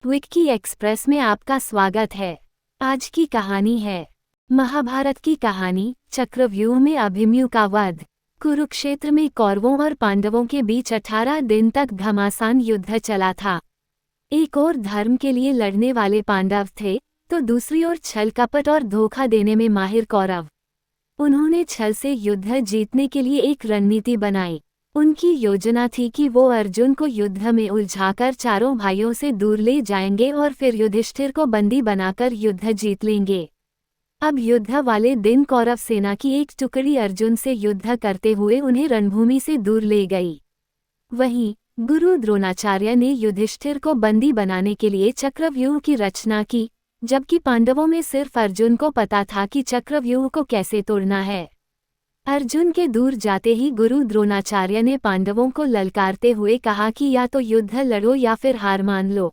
Vicky express में आपका स्वागत है। आज की कहानी है महाभारत की कहानी, चक्रव्यूह में अभिमन्यु का वध। कुरुक्षेत्र में कौरवों और पांडवों के बीच 18 दिन तक घमासान युद्ध चला था। एक ओर धर्म के लिए लड़ने वाले पांडव थे, तो दूसरी ओर छल कपट और धोखा देने में माहिर कौरव। उन्होंने छल से युद्ध जीतने के लिए एक रणनीति बनाई। उनकी योजना थी कि वो अर्जुन को युद्ध में उलझाकर चारों भाइयों से दूर ले जाएंगे और फिर युधिष्ठिर को बंदी बनाकर युद्ध जीत लेंगे। अब युद्ध वाले दिन कौरव सेना की एक टुकड़ी अर्जुन से युद्ध करते हुए उन्हें रणभूमि से दूर ले गई। वहीं गुरु द्रोणाचार्य ने युधिष्ठिर को बंदी बनाने के लिए चक्रव्यूह की रचना की, जबकि पांडवों में सिर्फ अर्जुन को पता था कि चक्रव्यूह को कैसे तोड़ना है। अर्जुन के दूर जाते ही गुरु द्रोणाचार्य ने पांडवों को ललकारते हुए कहा कि या तो युद्ध लड़ो या फिर हार मान लो।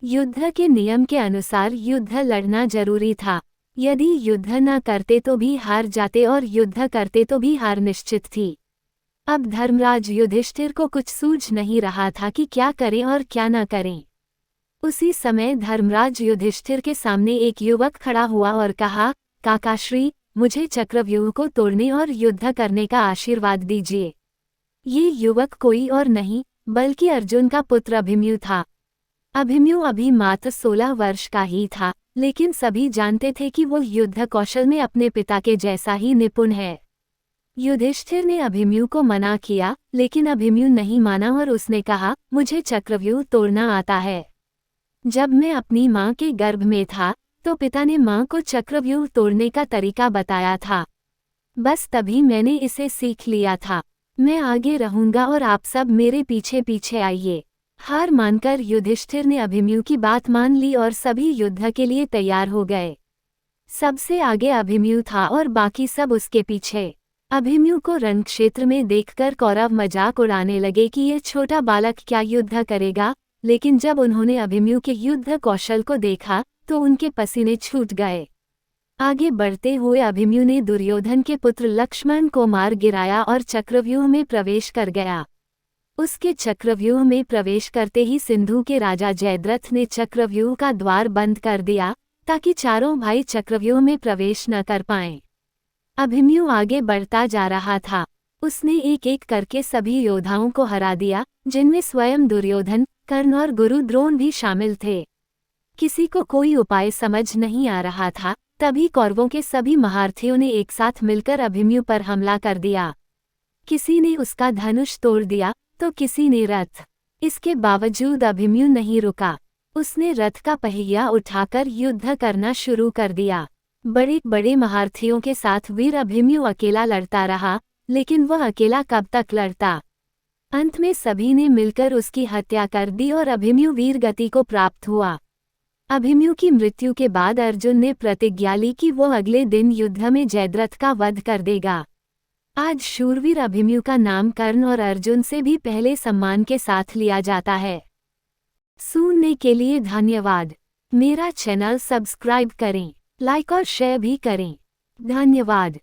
युद्ध के नियम के अनुसार युद्ध लड़ना जरूरी था। यदि युद्ध न करते तो भी हार जाते और युद्ध करते तो भी हार निश्चित थी। अब धर्मराज युधिष्ठिर को कुछ सूझ नहीं रहा था कि क्या करें और क्या न करें। उसी समय धर्मराज युधिष्ठिर के सामने एक युवक खड़ा हुआ और कहा, काकाश्री, मुझे चक्रव्यूह को तोड़ने और युद्ध करने का आशीर्वाद दीजिए। ये युवक कोई और नहीं बल्कि अर्जुन का पुत्र अभिमन्यु था। अभिमन्यु अभी मात्र 16 वर्ष का ही था, लेकिन सभी जानते थे कि वो युद्ध कौशल में अपने पिता के जैसा ही निपुण है। युधिष्ठिर ने अभिमन्यु को मना किया, लेकिन अभिमन्यु नहीं माना और उसने कहा, मुझे चक्रव्यूह तोड़ना आता है। जब मैं अपनी माँ के गर्भ में था तो पिता ने माँ को चक्रव्यूह तोड़ने का तरीका बताया था। बस तभी मैंने इसे सीख लिया था। मैं आगे रहूंगा और आप सब मेरे पीछे पीछे आइए। हार मानकर युधिष्ठिर ने अभिमन्यु की बात मान ली और सभी युद्ध के लिए तैयार हो गए। सबसे आगे अभिमन्यु था और बाकी सब उसके पीछे। अभिमन्यु को रणक्षेत्र में देखकर कौरव मजाक उड़ाने लगे कि ये छोटा बालक क्या युद्ध करेगा, लेकिन जब उन्होंने अभिमन्यु के युद्ध कौशल को देखा तो उनके पसीने छूट गए। आगे बढ़ते हुए अभिमन्यु ने दुर्योधन के पुत्र लक्ष्मण को मार गिराया और चक्रव्यूह में प्रवेश कर गया। उसके चक्रव्यूह में प्रवेश करते ही सिंधु के राजा जयद्रथ ने चक्रव्यूह का द्वार बंद कर दिया, ताकि चारों भाई चक्रव्यूह में प्रवेश न कर पाएं। अभिमन्यु आगे बढ़ता जा रहा था। उसने एक एक करके सभी योद्धाओं को हरा दिया, जिनमें स्वयं दुर्योधन, कर्ण और गुरु द्रोण भी शामिल थे। किसी को कोई उपाय समझ नहीं आ रहा था। तभी कौरवों के सभी महारथियों ने एक साथ मिलकर अभिमन्यु पर हमला कर दिया। किसी ने उसका धनुष तोड़ दिया तो किसी ने रथ। इसके बावजूद अभिमन्यु नहीं रुका। उसने रथ का पहिया उठाकर युद्ध करना शुरू कर दिया। बड़े बड़े महारथियों के साथ वीर अभिमन्यु अकेला लड़ता रहा, लेकिन वह अकेला कब तक लड़ता। अंत में सभी ने मिलकर उसकी हत्या कर दी और अभिमन्यु वीर गति को प्राप्त हुआ। अभिमन्यु की मृत्यु के बाद अर्जुन ने प्रतिज्ञा ली कि वो अगले दिन युद्ध में जयद्रथ का वध कर देगा। आज शूरवीर अभिमन्यु का नाम कर्ण और अर्जुन से भी पहले सम्मान के साथ लिया जाता है। सुनने के लिए धन्यवाद। मेरा चैनल सब्सक्राइब करें, लाइक और शेयर भी करें। धन्यवाद।